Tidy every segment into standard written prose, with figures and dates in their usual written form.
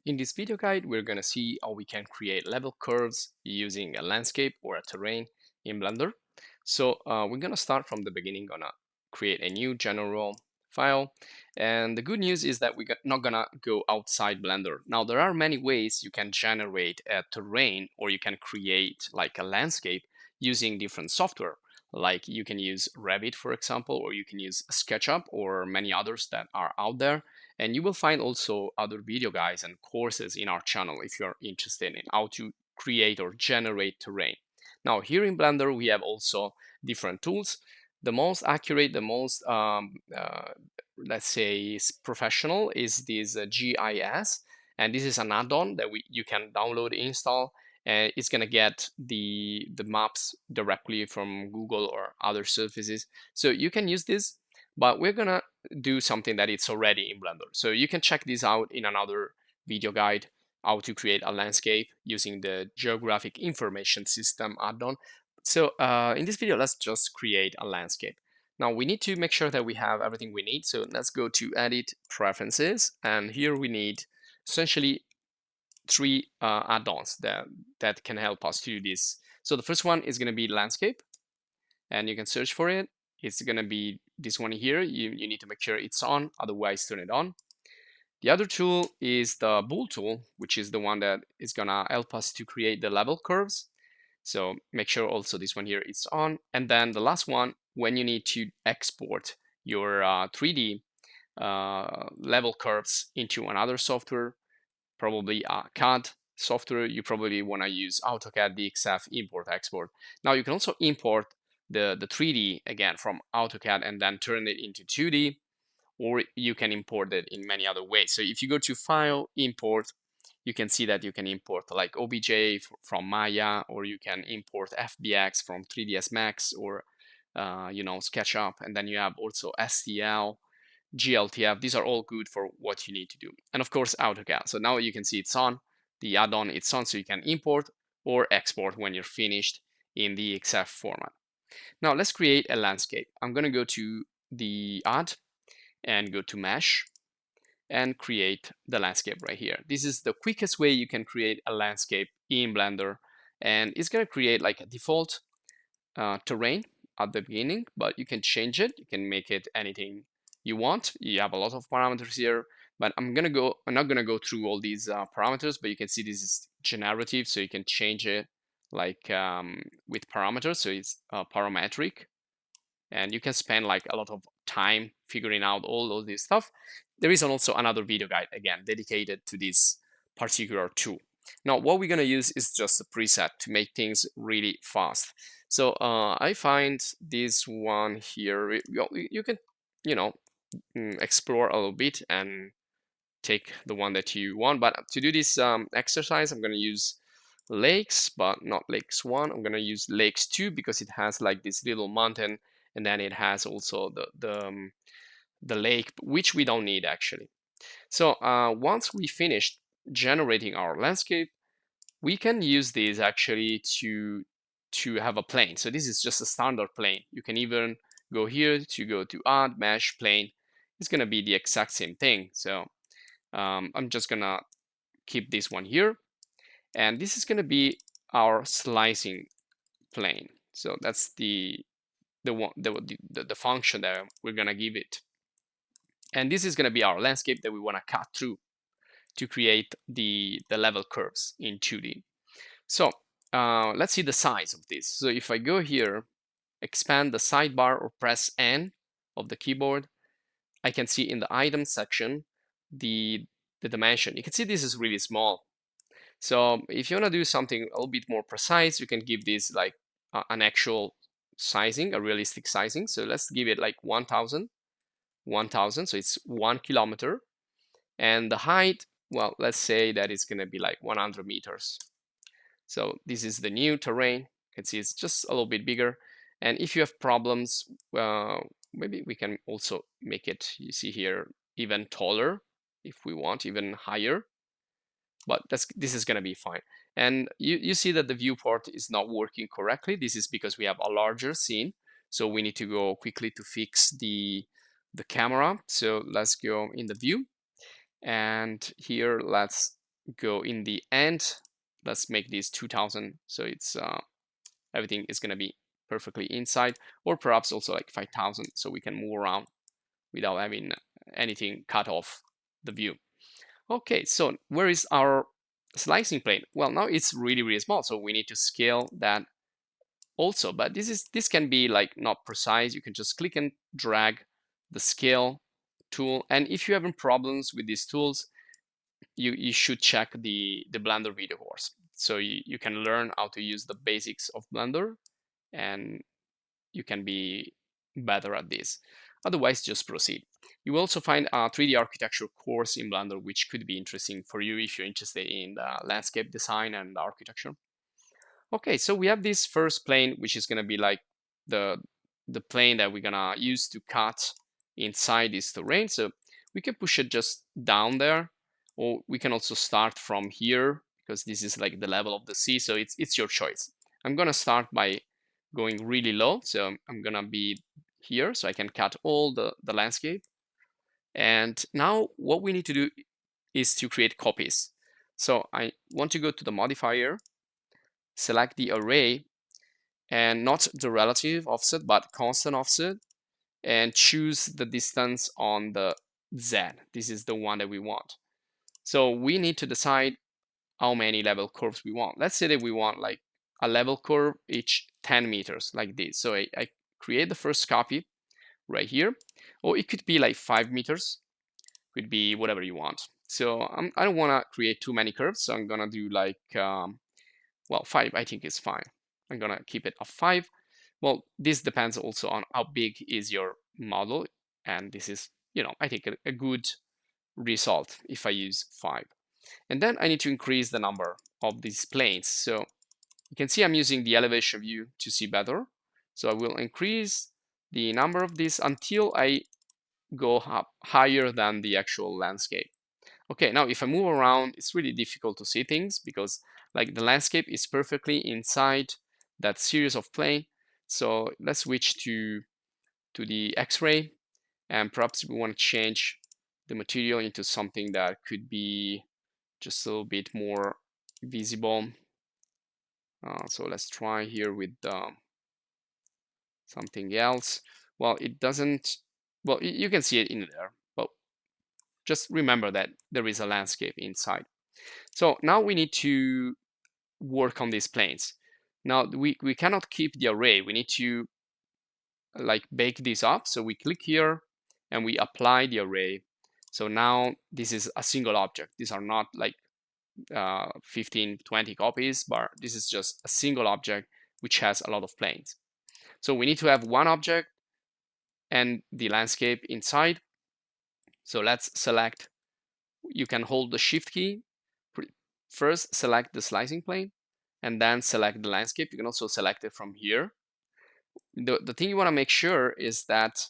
In this video guide, we're going to see how we can create level curves using a landscape or a terrain in Blender. So we're going to start from the beginning, gonna create a new general file. And the good news is that we're not gonna go outside Blender. Now, there are many ways you can generate a terrain or you can create like a landscape using different software. Like you can use Revit, for example, or you can use SketchUp or many others that are out there. And you will find also other video guides and courses in our channel if you're interested in how to create or generate terrain. Now here in Blender, we have also different tools. The most accurate, the most, let's say, professional is this GIS. And this is an add-on that you can download, install, and it's going to get the maps directly from Google or other services. So you can use this, but we're going to do something that it's already in Blender. So you can check this out in another video guide, how to create a landscape using the Geographic Information System add-on. So in this video, let's just create a landscape. Now we need to make sure that we have everything we need. So let's go to Edit, Preferences, and here we need essentially three add-ons that can help us to do this. So the first one is going to be landscape, and you can search for it. It's going to be this one here. You need to make sure it's on, otherwise turn it on. The other tool is the Bool tool, which is the one that is going to help us to create the level curves. So make sure also this one here is on. And then the last one, when you need to export your 3D level curves into another software, probably a CAD software, you probably want to use AutoCAD DXF import export. Now you can also import the 3D again from AutoCAD and then turn it into 2D, or you can import it in many other ways. So if you go to File, Import, you can see that you can import like OBJ from Maya, or you can import FBX from 3ds Max, or SketchUp, and then you have also STL, GLTF. These are all good for what you need to do. And of course, AutoCAD. So now you can see it's on, the add-on it's on, so you can import or export when you're finished in the XF format. Now let's create a landscape. I'm going to go to the Add and go to Mesh and create the landscape right here. This is the quickest way you can create a landscape in Blender, and it's going to create like a default terrain at the beginning, but you can change it. You can make it anything you want. You have a lot of parameters here, but I'm not gonna go through all these parameters, but you can see this is generative, so you can change it like with parameters. So it's parametric, and you can spend like a lot of time figuring out all of this stuff. There is also another video guide, again, dedicated to this particular tool. Now, what we're going to use is just a preset to make things really fast. So I find this one here. You can, explore a little bit and take the one that you want. But to do this exercise, I'm going to use lakes, but not lakes 1. I'm going to use lakes 2 because it has like this little mountain, and then it has also the lake, which we don't need actually. So once we finished generating our landscape, we can use this actually to have a plane. So this is just a standard plane. You can even go here to go to Add, Mesh, Plane. It's going to be the exact same thing. So I'm just going to keep this one here. And this is going to be our slicing plane. So that's the function that we're going to give it. And this is going to be our landscape that we want to cut through to create the level curves in 2D. So let's see the size of this. So if I go here, expand the sidebar or press N of the keyboard, I can see in the item section the dimension. You can see this is really small. So if you want to do something a little bit more precise, you can give this like an actual sizing, a realistic sizing. So let's give it like 1000, so it's 1 kilometer. And the height, well, let's say that it's going to be like 100 meters. So this is the new terrain. You can see it's just a little bit bigger. And if you have problems, maybe we can also make it, you see here, even taller if we want, even higher. But this is going to be fine. And you see that the viewport is not working correctly. This is because we have a larger scene. So we need to go quickly to fix the camera. So let's go in the view. And here, let's go in the end. Let's make this 2000, so it's everything is going to be perfectly inside, or perhaps also like 5000, so we can move around without having anything cut off the view. Okay, so where is our slicing plane? Well, now it's really small, so we need to scale that also, but this can be like not precise. You can just click and drag the scale tool, and if you're having problems with these tools, you should check the Blender video course, so you can learn how to use the basics of Blender, and you can be better at this. Otherwise, just proceed. You will also find a 3D architecture course in Blender, which could be interesting for you if you're interested in the landscape design and architecture. Okay, so we have this first plane, which is going to be like the plane that we're going to use to cut inside this terrain. So we can push it just down there, or we can also start from here, because this is like the level of the sea. So it's your choice. I'm going to start by going really low. So I'm going to be here, so I can cut all the landscape. And now what we need to do is to create copies. So I want to go to the modifier, select the array, and not the relative offset, but constant offset, and choose the distance on the Z. This is the one that we want. So we need to decide how many level curves we want. Let's say that we want like a level curve each 10 meters, like this. So I create the first copy right here, or it could be like 5 meters, could be whatever you want. So I don't want to create too many curves, so I'm gonna do like well, 5 I think is fine. I'm gonna keep it a 5. Well, this depends also on how big is your model, and this is, I think a good result if I use 5. And then I need to increase the number of these planes. So you can see I'm using the elevation view to see better. So I will increase the number of these until I go up higher than the actual landscape. Okay, now if I move around, it's really difficult to see things because like the landscape is perfectly inside that series of plane. So let's switch to the X-ray, and perhaps we want to change the material into something that could be just a little bit more visible. So let's try here with something else. Well, it doesn't, well, you can see it in there, but just remember that there is a landscape inside. So now we need to work on these planes. Now we cannot keep the array. We need to like bake this up. So we click here and we apply the array. So now this is a single object. These are not like 15, 20 copies, but this is just a single object which has a lot of planes. So we need to have one object and the landscape inside. So let's select, you can hold the shift key. First select the slicing plane and then select the landscape. You can also select it from here. The thing you want to make sure is that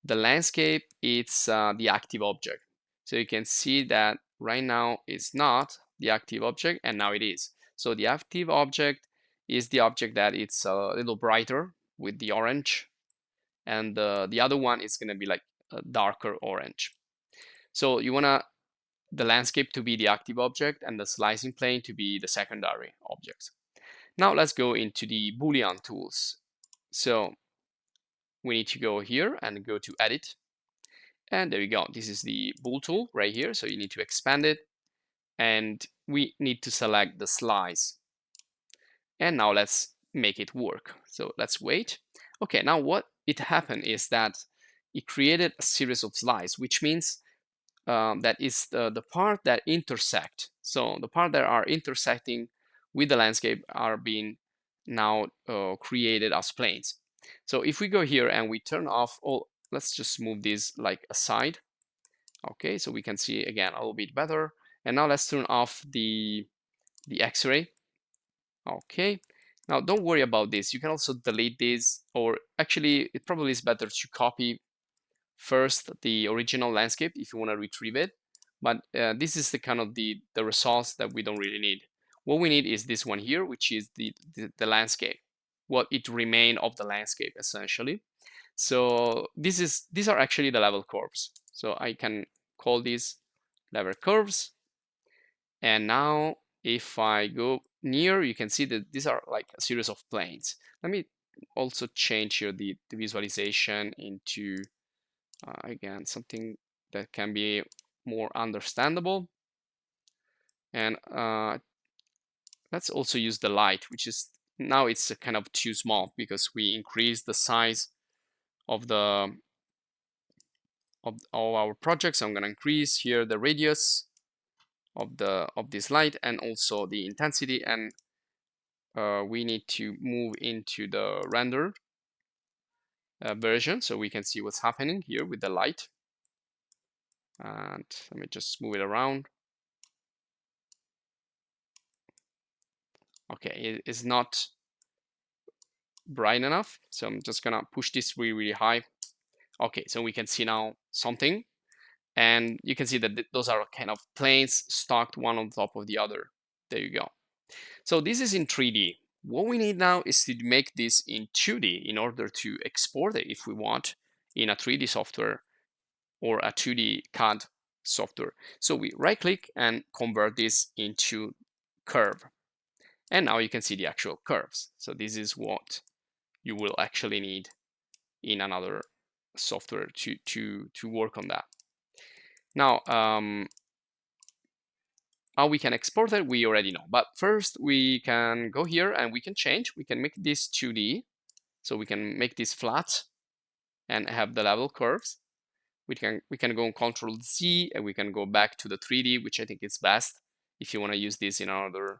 the landscape is the active object. So you can see that right now it's not the active object, and now it is. So the active object is the object that it's a little brighter with the orange, and the other one is going to be like a darker orange. So you want the landscape to be the active object and the slicing plane to be the secondary objects. Now let's go into the Boolean tools. So we need to go here and go to edit. And there you go. This is the bool tool right here. So you need to expand it. And we need to select the slice. And now let's make it work. So let's wait. Okay, now what it happened is that it created a series of slices, which means that is the part that intersect. So the part that are intersecting with the landscape are being now created as planes. So if we go here and we turn off all, let's just move this like aside. Okay, so we can see again a little bit better. And now let's turn off the X-ray. Okay, now don't worry about this. You can also delete this, or actually it probably is better to copy first the original landscape if you want to retrieve it. But this is the kind of the results that we don't really need. What we need is this one here, which is the landscape, what it remained of the landscape essentially. So these are actually the level curves. So I can call these level curves, And now if I go near, you can see that these are like a series of planes. Let me also change here the visualization into again something that can be more understandable. And let's also use the light, which is now it's kind of too small because we increase the size of the of all our projects. So I'm going to increase here the radius of this light and also the intensity, and we need to move into the rendered version so we can see what's happening here with the light. And let me just move it around. Okay, it is not bright enough, so I'm just gonna push this really high. Okay, so we can see now something, and you can see that those are kind of planes stacked one on top of the other. There you go. So this is in 3D. What we need now is to make this in 2D in order to export it if we want in a 3D software or a 2D CAD software. So we right click and convert this into curve. And now you can see the actual curves. So this is what you will actually need in another software to work on that. Now, how we can export it, we already know. But first, we can go here and we can change. We can make this 2D. So we can make this flat and have the level curves. We can go on Control Z and we can go back to the 3D, which I think is best if you want to use this in another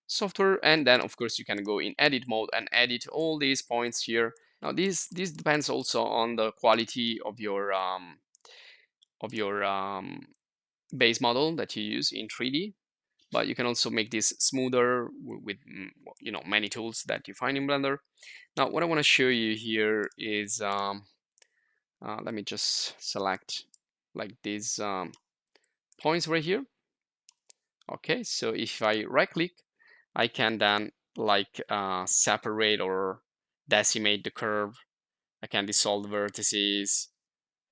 software. And then of course you can go in edit mode and edit all these points here. Now this depends also on the quality of your base model that you use in 3D. But you can also make this smoother with many tools that you find in Blender. Now what I want to show you here is let me just select like these points right here. Okay, so if I right click, I can then like separate or decimate the curve. I can dissolve vertices.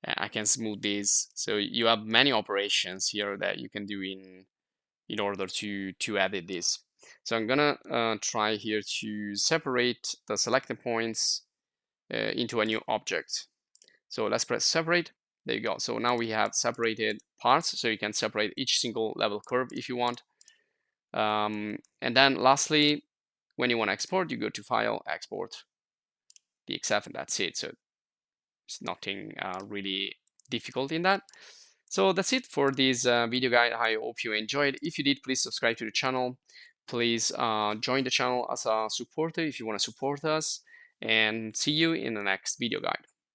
I can smooth these. So you have many operations here that you can do in order to edit this. So I'm gonna try here to separate the selected points into a new object. So let's press separate. There you go. So now we have separated parts. So you can separate each single level curve if you want. And then lastly, when you want to export, you go to File, Export, DXF, and that's it. So it's nothing really difficult in that. So that's it for this video guide. I hope you enjoyed. If you did, please subscribe to the channel. Please join the channel as a supporter if you want to support us. And see you in the next video guide.